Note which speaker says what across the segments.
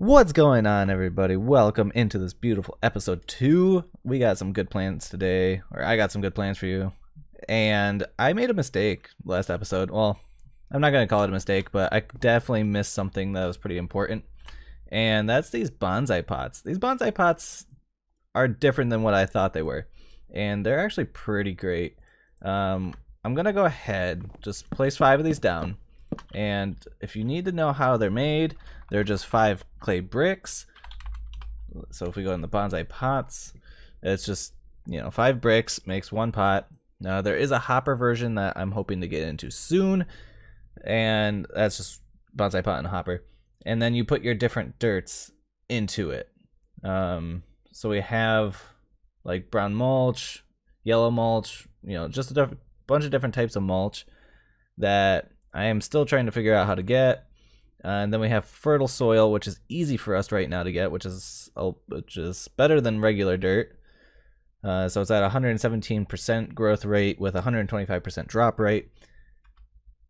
Speaker 1: What's going on, everybody? Welcome into this beautiful episode 2. We got some good plans today, or I got some good plans for you. And I made a mistake last episode. Well, I'm not going to call it a mistake, but I definitely missed something that was pretty important. And that's these bonsai pots. These bonsai pots are different than what I thought they were. And they're actually pretty great. I'm going to go ahead, just place 5 of these down. And if you need to know how they're made, they're just 5 clay bricks. So if we go in the bonsai pots, it's just, 5 bricks makes 1 pot. Now there is a hopper version that I'm hoping to get into soon, and that's just bonsai pot and hopper. And then you put your different dirts into it. So we have like brown mulch, yellow mulch, just a bunch of different types of mulch that I am still trying to figure out how to get. And then we have fertile soil, which is easy for us right now to get, which is better than regular dirt. So it's at 117% growth rate with 125% drop rate.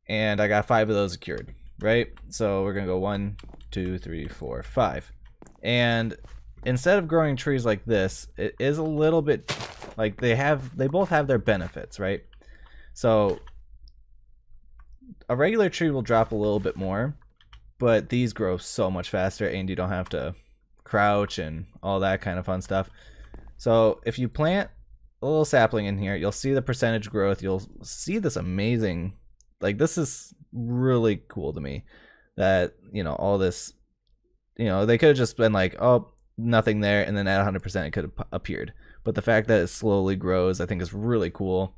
Speaker 1: And I got 5 of those secured, right? So we're gonna go 1, 2, 3, 4, 5. And instead of growing trees like this, it is a little bit like they both have their benefits, right? So a regular tree will drop a little bit more, but these grow so much faster and you don't have to crouch and all that kind of fun stuff. So if you plant a little sapling in here, you'll see the percentage growth. You'll see this amazing, like, this is really cool to me that, all this, they could have just been like, oh, nothing there, and then at 100% it could have appeared. But the fact that it slowly grows, I think, is really cool.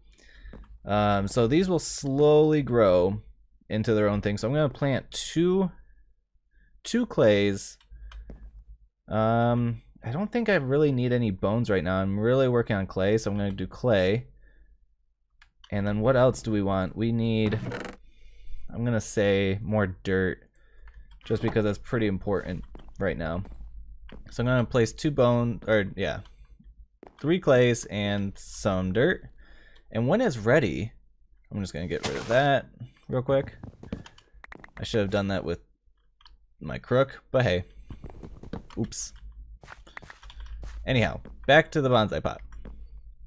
Speaker 1: So these will slowly grow into their own thing. So I'm going to plant two clays. I don't think I really need any bones right now. I'm really working on clay, so I'm going to do clay. And then what else do we want? We need, I'm going to say, more dirt, just because that's pretty important right now. So I'm going to place 3 clays and some dirt. And when it's ready, I'm just going to get rid of that real quick. I should have done that with my crook, but hey. Oops. Anyhow, back to the bonsai pot.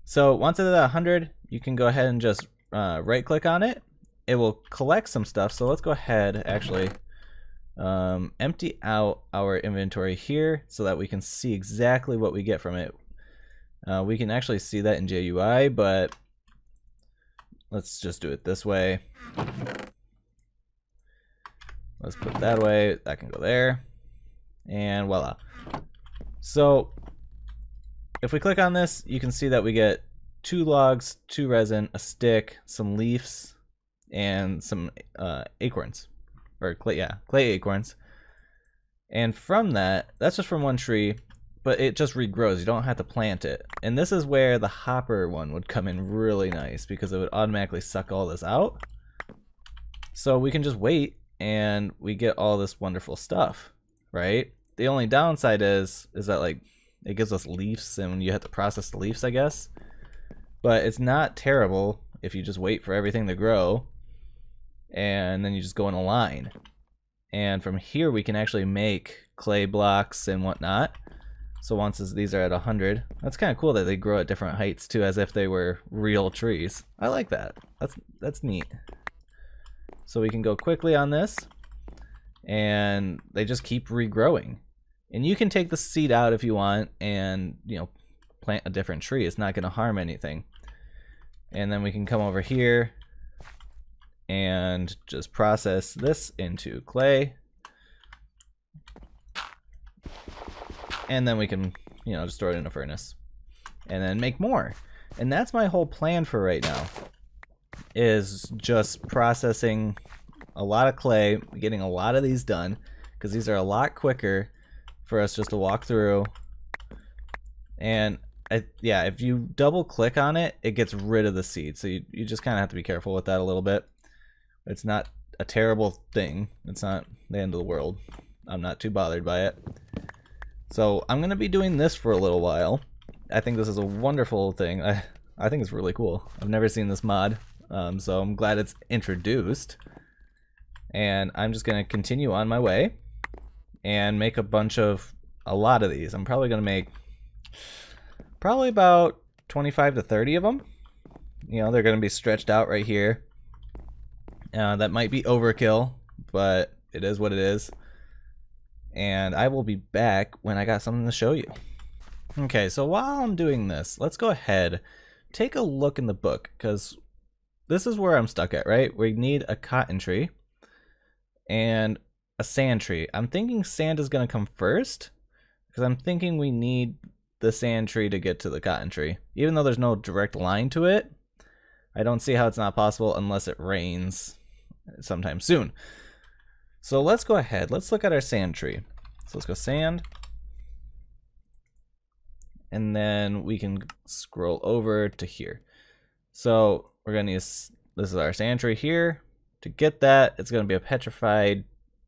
Speaker 1: So once it's at 100, you can go ahead and just right click on it. It will collect some stuff. So let's go ahead, actually, empty out our inventory here so that we can see exactly what we get from it. We can actually see that in JUI, but let's just do it this way. Let's put it that way. That can go there. And voila. So if we click on this, you can see that we get 2 logs, 2 resin, a stick, some leaves, and some acorns. Or clay acorns. And from that, that's just from one tree, but it just regrows. You don't have to plant it. And this is where the hopper one would come in really nice, because it would automatically suck all this out. So we can just wait and we get all this wonderful stuff, right? The only downside is that, like, it gives us leaves and you have to process the leaves, I guess. But it's not terrible if you just wait for everything to grow and then you just go in a line. And from here we can actually make clay blocks and whatnot. So once these are at 100, that's kind of cool that they grow at different heights too, as if they were real trees. I like that. That's neat. So we can go quickly on this, and they just keep regrowing. And you can take the seed out if you want, and plant a different tree. It's not going to harm anything. And then we can come over here and just process this into clay. And then we can, just throw it in a furnace and then make more. And that's my whole plan for right now, is just processing a lot of clay, getting a lot of these done, because these are a lot quicker for us just to walk through. And if you double click on it, it gets rid of the seed. So you just kind of have to be careful with that a little bit. It's not a terrible thing. It's not the end of the world. I'm not too bothered by it. So I'm going to be doing this for a little while. I think this is a wonderful thing. I think it's really cool. I've never seen this mod, so I'm glad it's introduced. And I'm just going to continue on my way. and make a lot of these. I'm probably going to make probably about 25 to 30 of them. You know, they're going to be stretched out right here. That might be overkill, but it is what it is. And I will be back when I got something to show you. Okay, so while I'm doing this, let's go ahead, take a look in the book, because this is where I'm stuck at, right? We need a cotton tree and a sand tree. I'm thinking sand is going to come first, because I'm thinking we need the sand tree to get to the cotton tree. Even though there's no direct line to it, I don't see how it's not possible unless it rains sometime soon. So let's go ahead. Let's look at our sand tree. So let's go sand. And then we can scroll over to here. So we're going to use, this is our sand tree here. To get that, it's going to be a petrified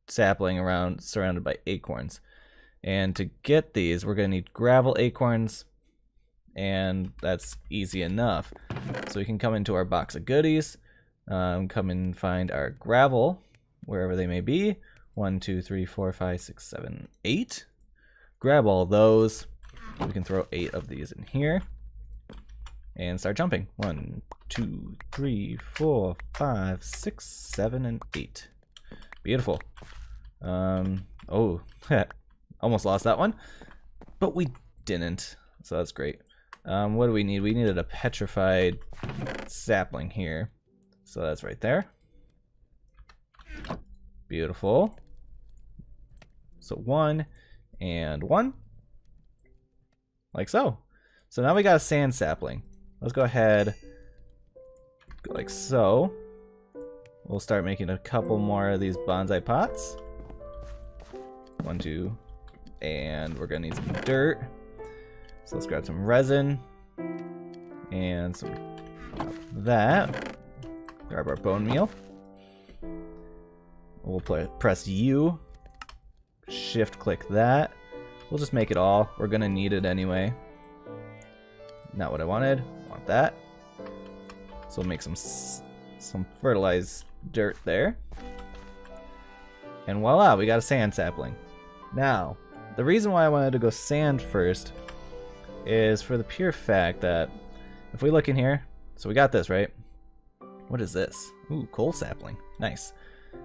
Speaker 1: sapling around surrounded by acorns. And to get these, we're going to need gravel acorns. And that's easy enough. So we can come into our box of goodies. Come and find our gravel, wherever they may be. 1, 2, 3, 4, 5, 6, 7, 8. Grab all those. We can throw 8 of these in here. And start jumping. 1, 2, 3, 4, 5, 6, 7, and 8. Beautiful. Oh, almost lost that one. But we didn't. So that's great. What do we need? We needed a petrified sapling here. So that's right there. Beautiful. So 1 and 1. Like so. So now we got a sand sapling. Let's go ahead, go like so. We'll start making a couple more of these bonsai pots. 1, 2, and we're gonna need some dirt. So let's grab some resin and some of that. Grab our bone meal. We'll press U, shift click that. We'll just make it all. We're gonna need it anyway. Not what I wanted. I want that. So we'll make some fertilized dirt there. And voila, we got a sand sapling. Now, the reason why I wanted to go sand first is for the pure fact that if we look in here, so we got this, right? What is this? Ooh, coal sapling. Nice.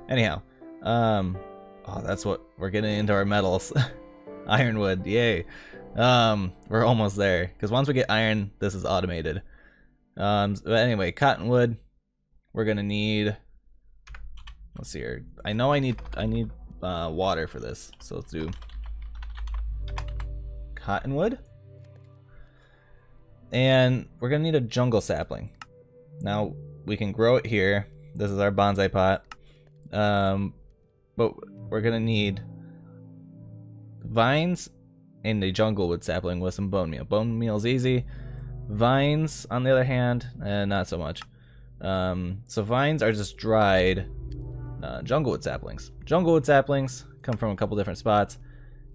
Speaker 1: Anyhow, oh, that's what we're getting into our metals. Ironwood, yay. We're almost there, because once we get iron, this is automated. But anyway, cottonwood, we're gonna need, let's see here. I know I need water for this, so let's do cottonwood. And we're gonna need a jungle sapling. Now we can grow it here. This is our bonsai pot. But we're gonna need vines and a jungle wood sapling with some bone meal. Bone meal is easy. Vines, on the other hand, not so much. So vines are just dried jungle wood saplings. Jungle wood saplings come from a couple different spots.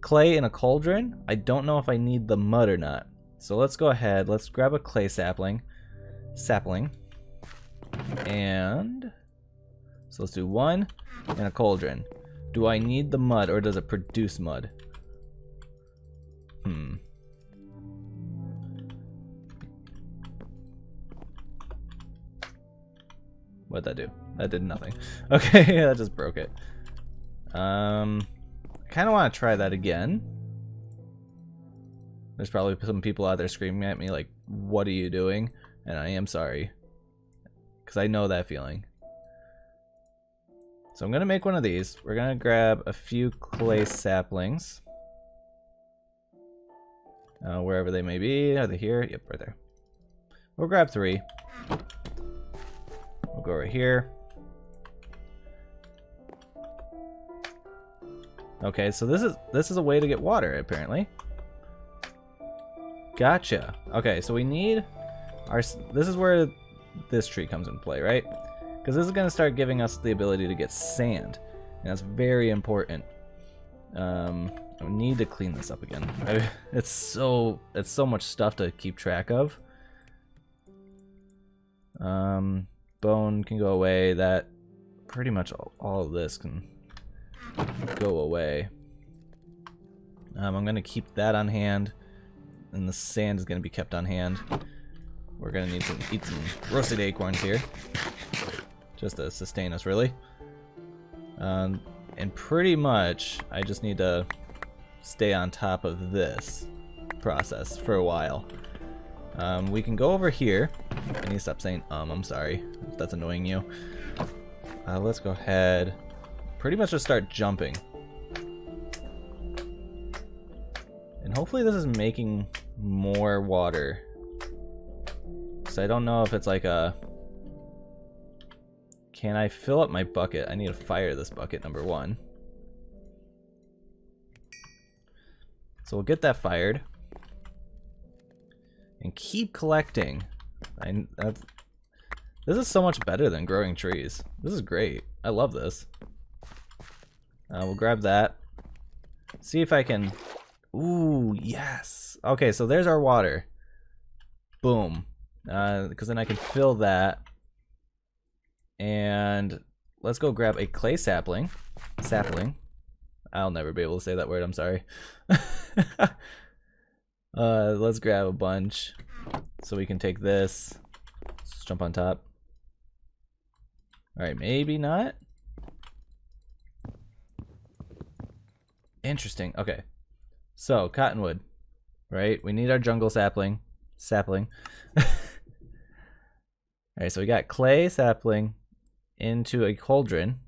Speaker 1: Clay in a cauldron. I don't know if I need the mud or not. So let's go ahead. Let's grab a clay sapling. And so let's do 1 in a cauldron. Do I need the mud or does it produce mud? What'd that do? That did nothing. Okay, that just broke it. I kind of want to try that again. There's probably some people out there screaming at me like, what are you doing? And I am sorry. Because I know that feeling. So I'm going to make one of these. We're going to grab a few clay saplings. Wherever they may be. Are they here? Yep, right there. We'll grab 3. We'll go right here. Okay, so this is a way to get water, apparently. Gotcha. Okay, so we need our... This is where this tree comes into play, right? Because this is going to start giving us the ability to get sand. And that's very important. I need to clean this up again. It's so much stuff to keep track of. Bone can go away. That pretty much all of this can go away. I'm going to keep that on hand, and the sand is going to be kept on hand. We're going to need to eat some roasted acorns here, just to sustain us, really. And pretty much, I just need to stay on top of this process for a while. We can go over here. I need to stop saying I'm sorry if that's annoying you. Let's go ahead, pretty much just start jumping. And hopefully this is making more water. So I don't know if it's like a... Can I fill up my bucket? I need to fire this bucket, number one. So we'll get that fired. And keep collecting. This is so much better than growing trees. This is great. I love this. We'll grab that. See if I can... Ooh, yes. Okay, so there's our water. Boom. Because then I can fill that. And let's go grab a clay sapling. I'll never be able to say that word, I'm sorry. Let's grab a bunch so we can take this. Let's jump on top. Alright, maybe not. Interesting. Okay. So, cottonwood, right? We need our jungle sapling. Alright, so we got clay sapling into a cauldron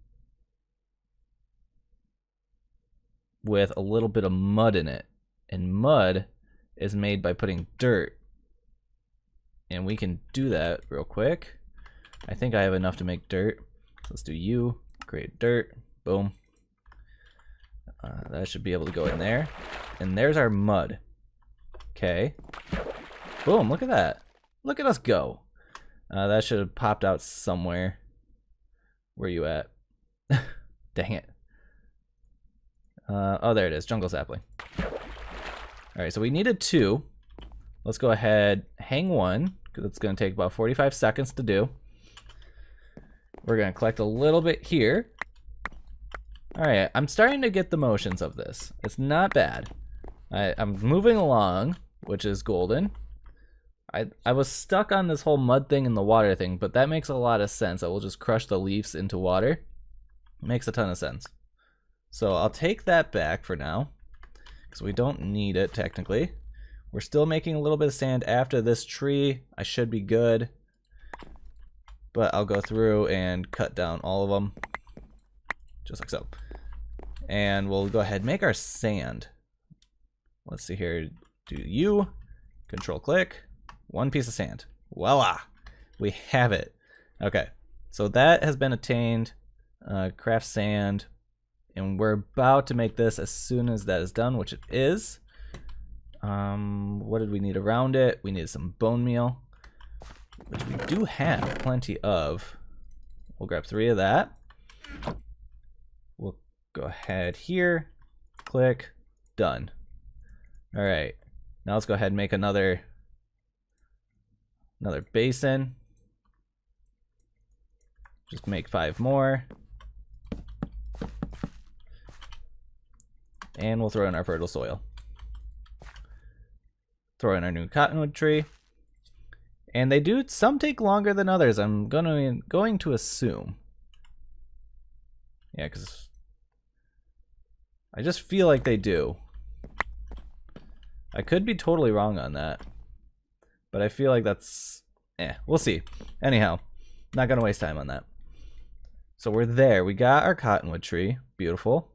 Speaker 1: with a little bit of mud in it. And mud is made by putting dirt. And we can do that real quick. I think I have enough to make dirt. Let's do you, create dirt, boom. That should be able to go in there. And there's our mud. Okay. Boom, look at that. Look at us go. That should have popped out somewhere. Where you at? Dang it. Oh, there it is, jungle sapling. Alright, so we needed 2. Let's go ahead, hang 1, because it's going to take about 45 seconds to do. We're going to collect a little bit here. Alright, I'm starting to get the motions of this. It's not bad. I'm moving along, which is golden. I was stuck on this whole mud thing and the water thing, but that makes a lot of sense. I will just crush the leaves into water. Makes a ton of sense. So I'll take that back for now, because we don't need it technically. We're still making a little bit of sand after this tree. I should be good. But I'll go through and cut down all of them. Just like so. And we'll go ahead and make our sand. Let's see here. Do you. Control click. 1 piece of sand. Voila. We have it. Okay. So that has been attained. Craft sand. And we're about to make this as soon as that is done, which it is. What did we need around it? We needed some bone meal, which we do have plenty of. We'll grab 3 of that. We'll go ahead here, click, done. All right, now let's go ahead and make another basin. Just make 5 more. And we'll throw in our fertile soil. Throw in our new cottonwood tree. And they do, some take longer than others, I'm going to assume. Yeah, because I just feel like they do. I could be totally wrong on that. But I feel like that's, we'll see. Anyhow, not going to waste time on that. So we're there. We got our cottonwood tree. Beautiful.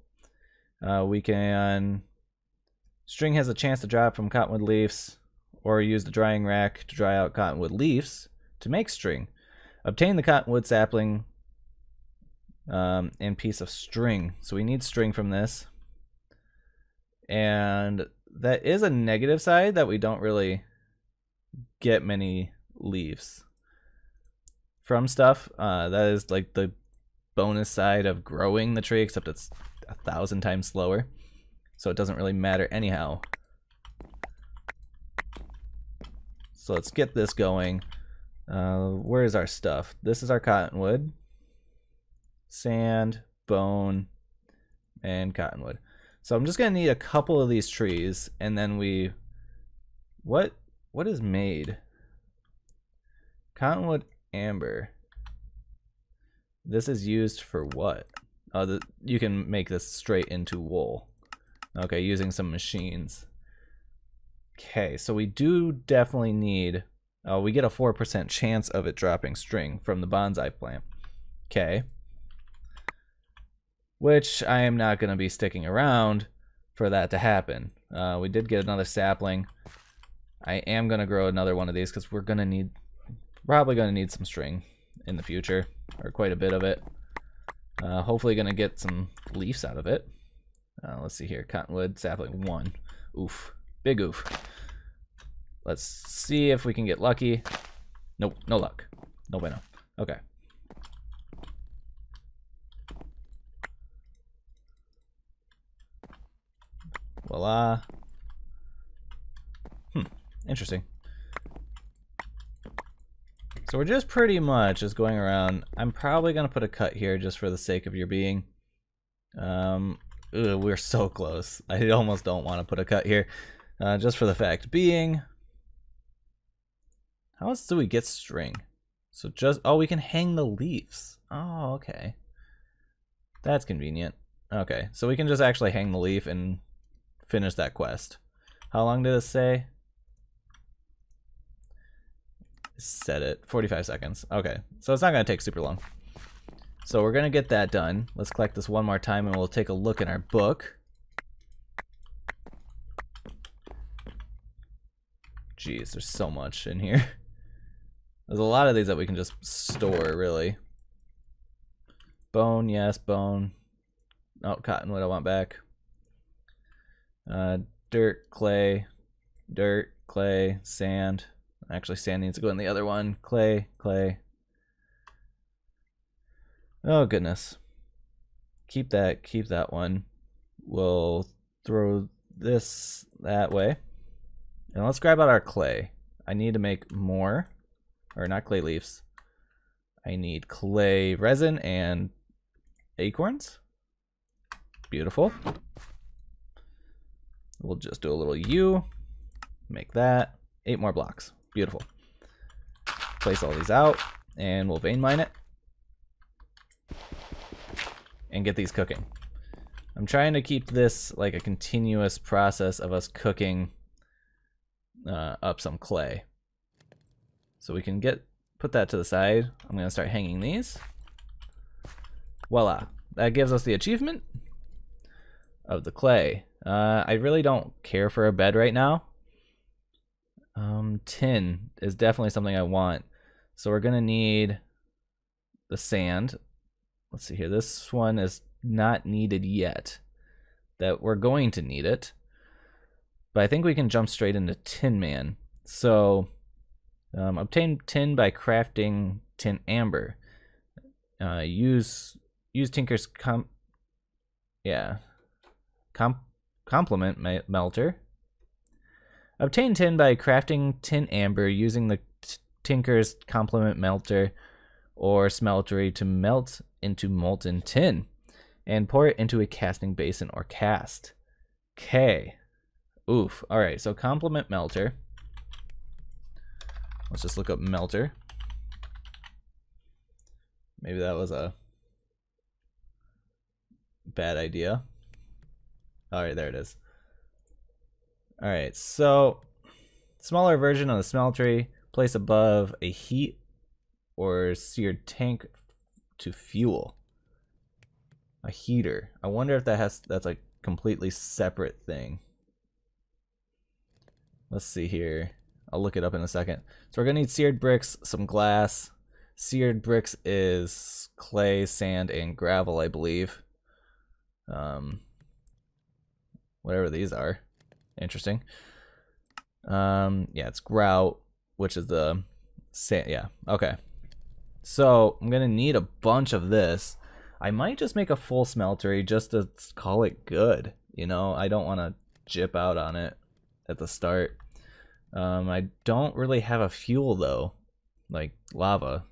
Speaker 1: We can... String has a chance to drop from cottonwood leaves, or use the drying rack to dry out cottonwood leaves to make string. Obtain the cottonwood sapling and piece of string. So we need string from this. And that is a negative side, that we don't really get many leaves from stuff. That is like the bonus side of growing the tree, except it's 1,000 times slower. So it doesn't really matter anyhow. So let's get this going. Where is our stuff? This is our cottonwood. Sand, bone, and cottonwood. So I'm just gonna need a couple of these trees, and then we, what is made? Cottonwood amber. This is used for what? Oh, you can make this straight into wool. Okay, using some machines. Okay, so we do definitely need, we get a 4% chance of it dropping string from the bonsai plant. Okay. Which I am not going to be sticking around for that to happen. We did get another sapling. I am going to grow another one of these because we're going to need, probably going to need some string in the future, or quite a bit of it. Hopefully going to get some leaves out of it. Let's see here, cottonwood, sapling 1. Oof, big oof. Let's see if we can get lucky. Nope, no luck. No bueno. Okay. Voila. Interesting. So we're just pretty much just going around. I'm probably gonna put a cut here just for the sake of your being. We're so close. I almost don't want to put a cut here, just for the fact being. How else do we get string? So just, oh, we can hang the leaves. Oh, okay. That's convenient. Okay, so we can just actually hang the leaf and finish that quest. How long did it say? Set it 45 seconds. Okay, so it's not gonna take super long. So we're gonna get that done. Let's collect this one more time and we'll take a look in our book. Jeez, there's so much in here. There's a lot of these that we can just store, really. Bone, yes, bone. Oh, cottonwood I want back. Dirt, clay, sand. Actually, sand needs to go in the other one. Clay. Oh, goodness. Keep that one. We'll throw this that way. And let's grab out our clay. I need to make more. Or not clay leaves. I need clay resin and acorns. Beautiful. We'll just do a little U. Make that. 8 more blocks. Beautiful. Place all these out, and we'll vein mine it. And get these cooking. I'm trying to keep this like a continuous process of us cooking up some clay. So we can put that to the side. I'm gonna start hanging these. Voila. That gives us the achievement of the clay. I really don't care for a bed right now. Tin is definitely something I want. So we're gonna need the sand. Let's see here. This one is not needed yet. That we're going to need it. But I think we can jump straight into Tin Man. So obtain tin by crafting tin amber. Use Tinker's complement melter. Obtain tin by crafting tin amber using the Tinker's complement melter or smeltery to melt into molten tin and pour it into a casting basin or cast. Okay. Oof. All right, so complement melter. Let's just look up melter. Maybe that was a bad idea. All right, there it is. All right, so smaller version of the smeltery, place above a heat or seared tank to fuel. A heater. I wonder if that's a completely separate thing. Let's see here. I'll look it up in a second. So we're gonna need seared bricks, some glass. Seared bricks is clay, sand, and gravel, I believe. Whatever these are. Interesting. Yeah, it's grout, which is the sand. Yeah, okay. So I'm gonna need a bunch of this. I might just make a full smeltery just to call it good. You know, I don't want to jip out on it at the start. I don't really have a fuel though, like lava.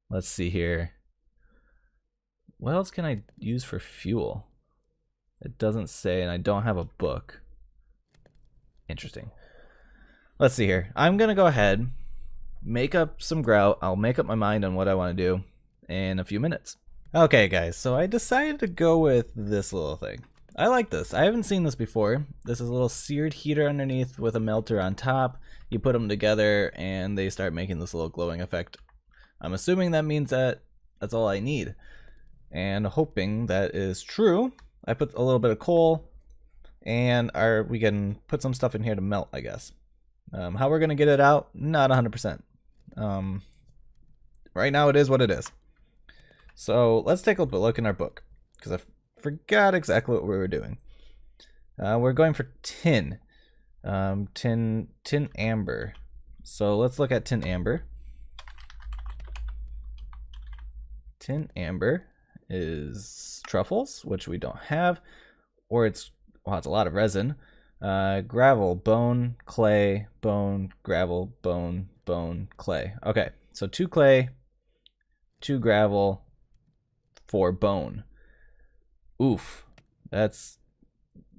Speaker 1: Let's see here. What else can I use for fuel? It doesn't say, and I don't have a book. Interesting. Let's see here. I'm going to go ahead, make up some grout. I'll make up my mind on what I want to do in a few minutes. Okay, guys, so I decided to go with this little thing. I like this. I haven't seen this before. This is a little seared heater underneath with a melter on top. You put them together and they start making this little glowing effect. I'm assuming that means that that's all I need. And hoping that is true, I put a little bit of coal and we can put some stuff in here to melt, I guess. How we're going to get it out, not 100%. Right now it is what it is. So let's take a look in our book, because I forgot exactly what we were doing. We're going for tin. Tin amber. So let's look at tin amber. Tin amber is truffles, which we don't have, or it's a lot of resin. Gravel, bone, clay, bone, gravel, bone, bone, clay. Okay, so 2 clay, 2 gravel, 4 bone. Oof, that's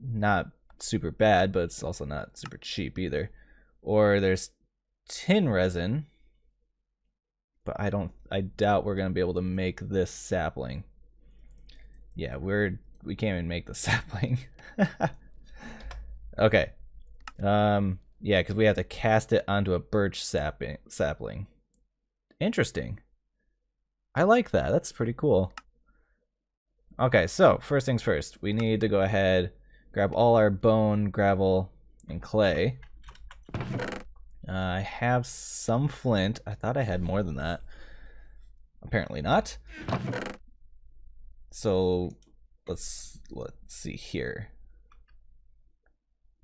Speaker 1: not super bad, but it's also not super cheap either. Or there's tin resin, but I doubt we're gonna be able to make this sapling. Yeah, we can't even make the sapling. Okay. Yeah, because we have to cast it onto a birch sapling. Interesting. I like that. That's pretty cool. Okay, so first things first, we need to go ahead, grab all our bone, gravel, and clay. I have some flint. I thought I had more than that. Apparently not. So let's see here.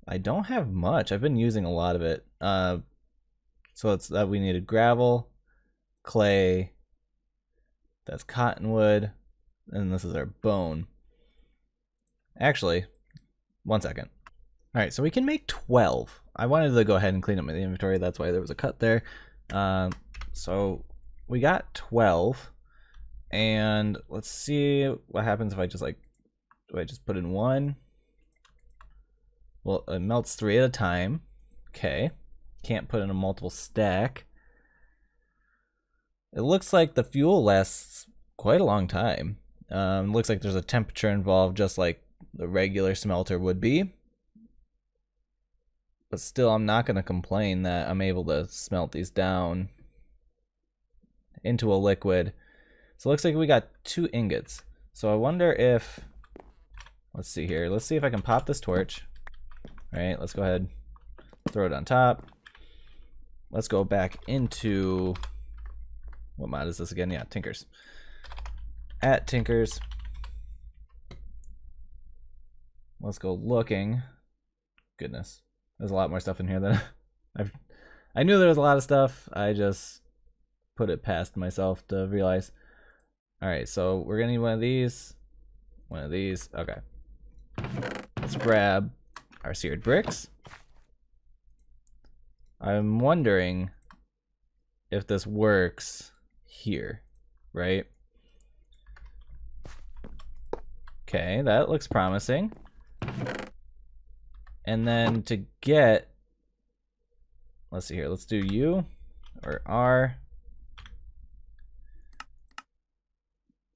Speaker 1: I don't have much. I've been using a lot of it. So it's that we needed gravel, clay, that's cottonwood, and this is our bone. Actually, 1 second. All right, so we can make 12. I wanted to go ahead and clean up my inventory. That's why there was a cut there. So we got 12, and let's see what happens if I just do I just put in 1? Well, it melts 3 at a time. Okay. Can't put in a multiple stack. It looks like the fuel lasts quite a long time. Looks like there's a temperature involved, just like the regular smelter would be. But still, I'm not going to complain that I'm able to smelt these down into a liquid. So it looks like we got 2 ingots. So I wonder if... Let's see here. Let's see if I can pop this torch. All right, let's go ahead, throw it on top. Let's go back into, what mod is this again? Yeah, Tinkers. At Tinkers. Let's go looking. Goodness, there's a lot more stuff in here than I knew there was a lot of stuff. I just put it past myself to realize. All right, so we're gonna need one of these. Okay. Let's grab our seared bricks. I'm wondering if this works here, right? Okay, that looks promising. And then to get, let's see here, let's do U or R.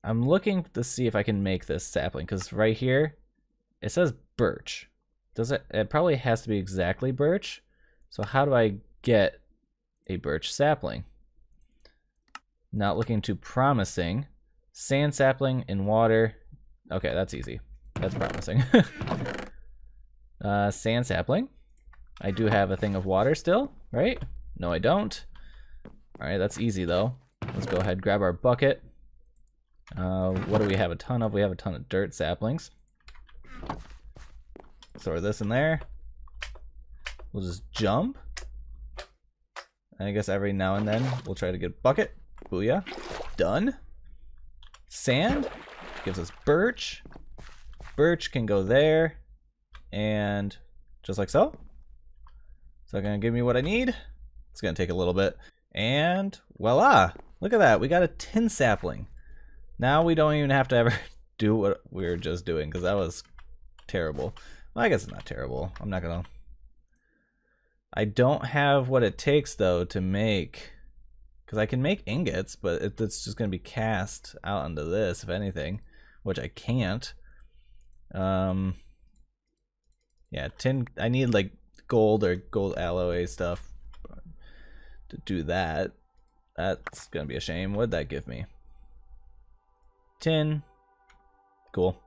Speaker 1: I'm looking to see if I can make this sapling, because right here it says birch. It probably has to be exactly birch. So how do I get a birch sapling? Not looking too promising. Sand sapling in water. Okay, that's easy. That's promising. Sand sapling. I do have a thing of water still, right? No, I don't. All right, that's easy though. Let's go ahead and grab our bucket. What do we have a ton of? We have a ton of dirt saplings. Throw this in there. We'll just jump. And I guess every now and then we'll try to get a bucket. Booyah. Done. Sand gives us birch. Birch can go there. And just like so. Is that gonna give me what I need? It's gonna take a little bit. And voila! Look at that. We got a tin sapling. Now we don't even have to ever do what we were just doing, because that was terrible. Well, I guess it's not terrible. I'm not gonna... I don't have what it takes, though, to make... Because I can make ingots, but it's just going to be cast out onto this, if anything. Which I can't. Yeah, tin... I need, like, gold or gold alloy stuff to do that. That's going to be a shame. What'd that give me? Tin. Cool.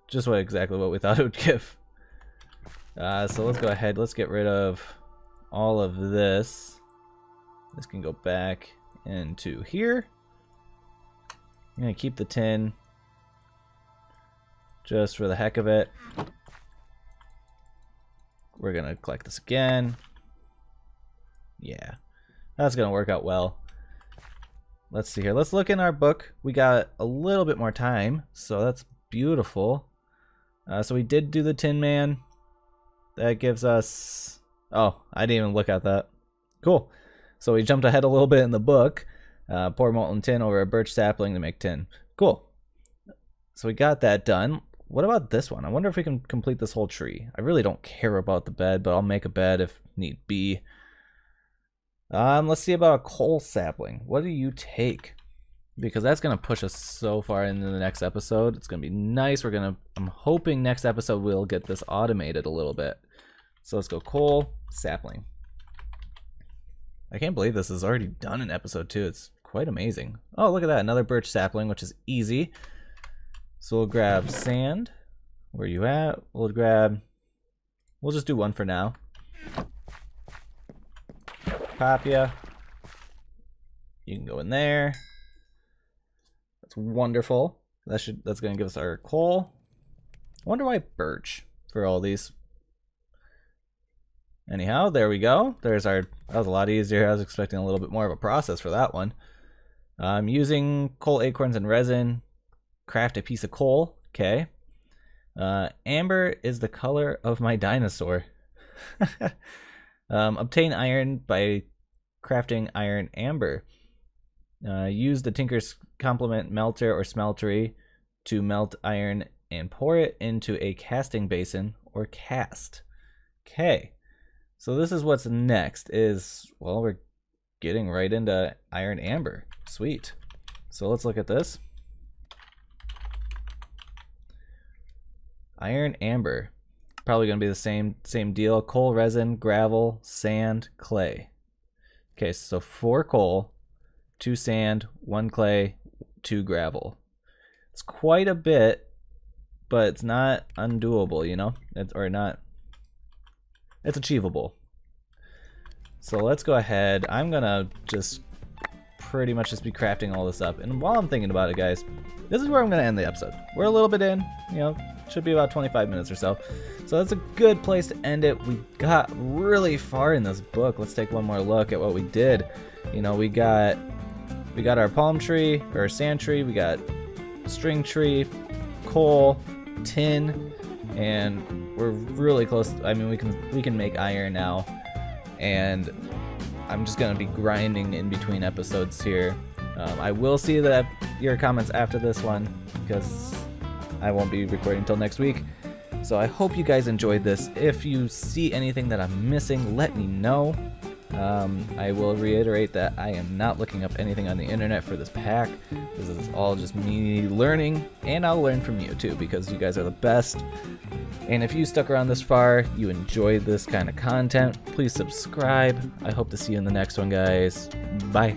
Speaker 1: Just exactly what we thought it would give. So let's go ahead. Let's get rid of all of this. This can go back into here. I'm going to keep the tin just for the heck of it. We're going to collect this again. Yeah, that's going to work out well. Let's see here. Let's look in our book. We got a little bit more time, so that's beautiful. So we did do the Tin Man. That gives us... Oh, I didn't even look at that. Cool. So we jumped ahead a little bit in the book. Pour molten tin over a birch sapling to make tin. Cool. So we got that done. What about this one? I wonder if we can complete this whole tree. I really don't care about the bed, but I'll make a bed if need be. Let's see about a coal sapling. What do you take? Because that's going to push us so far into the next episode. It's going to be nice. I'm hoping next episode we'll get this automated a little bit. So let's go coal, sapling. I can't believe this is already done in episode 2. It's quite amazing. Oh, look at that. Another birch sapling, which is easy. So we'll grab sand. Where you at? We'll just do one for now. Pop ya. You can go in there. That's wonderful. That's gonna give us our coal. I wonder why birch for all these. Anyhow, there we go. There's our... That was a lot easier. I was expecting a little bit more of a process for that one. I'm using coal acorns and resin. Craft a piece of coal. Okay. Amber is the color of my dinosaur. Obtain iron by crafting iron amber. Use the Tinker's Complement melter or smeltery to melt iron and pour it into a casting basin or cast. Okay. So this is what's next is, well, we're getting right into iron amber. Sweet. So let's look at this. Iron amber. Probably going to be the same deal. Coal, resin, gravel, sand, clay. Okay, so 4 coal, 2 sand, 1 clay, 2 gravel. It's quite a bit, but it's not undoable, you know? It's achievable. So let's go ahead. I'm gonna just pretty much just be crafting all this up. And while I'm thinking about it, guys, this is where I'm gonna end the episode. We're a little bit in, you know, should be about 25 minutes or so. So that's a good place to end it. We got really far in this book. Let's take one more look at what we did. You know, we got our palm tree, or sand tree, we got string tree, coal, tin, and we're really close. I mean, we can make iron now, and I'm just gonna be grinding in between episodes here. I will see your comments after this one because I won't be recording until next week. So I hope you guys enjoyed this. If you see anything that I'm missing, let me know. I will reiterate that I am not looking up anything on the internet for this pack. This is all just me learning, and I'll learn from you too because you guys are the best. And if you stuck around this far, you enjoyed this kind of content, please subscribe. I hope to see you in the next one, guys. Bye.